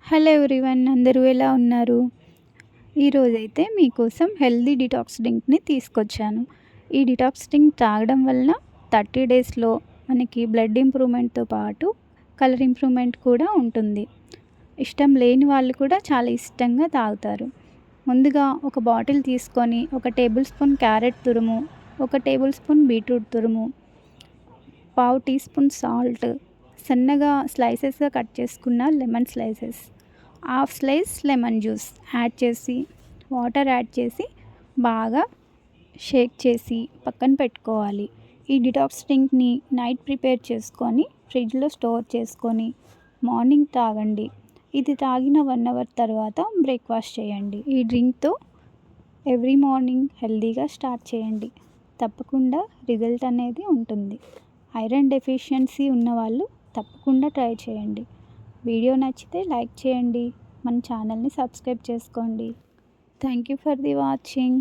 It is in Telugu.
హలో ఎవ్రీవన్, అందరూ ఎలా ఉన్నారు? ఈరోజైతే మీకోసం హెల్తీ డిటాక్స్ డ్రింక్ని తీసుకొచ్చాను. ఈ డిటాక్స్ డ్రింక్ తాగడం వలన 30 డేస్లో మనకి బ్లడ్ ఇంప్రూవ్మెంట్తో పాటు కలర్ ఇంప్రూవ్మెంట్ కూడా ఉంటుంది. ఇష్టం లేని వాళ్ళు కూడా చాలా ఇష్టంగా తాగుతారు. ముందుగా ఒక బాటిల్ తీసుకొని 1 టేబుల్ స్పూన్ క్యారెట్ తురుము, 1 టేబుల్ స్పూన్ బీట్రూట్ తురుము, పావు టీ స్పూన్ సాల్ట్, సన్నగా స్లైసెస్గా కట్ చేసుకున్న lemon slices, half slice lemon juice add చేసి, వాటర్ యాడ్ చేసి బాగా షేక్ చేసి పక్కన పెట్టుకోవాలి. ఈ డిటాక్స్ డ్రింక్ని నైట్ ప్రిపేర్ చేసుకొని ఫ్రిడ్జ్లో స్టోర్ చేసుకొని మార్నింగ్ తాగండి. ఇది తాగిన 1 అవర్ తర్వాత బ్రేక్ఫాస్ట్ చేయండి. ఈ డ్రింక్తో ఎవ్రీ మార్నింగ్ హెల్తీగా స్టార్ట్ చేయండి. తప్పకుండా రిజల్ట్ అనేది ఉంటుంది. ఐరన్ డెఫిషియన్సీ ఉన్నవాళ్ళు తప్పకుండా ట్రై చేయండి. వీడియో నచ్చితే లైక్ చేయండి. మన ఛానల్ని సబ్స్క్రైబ్ చేసుకోండి. Thank you for the watching.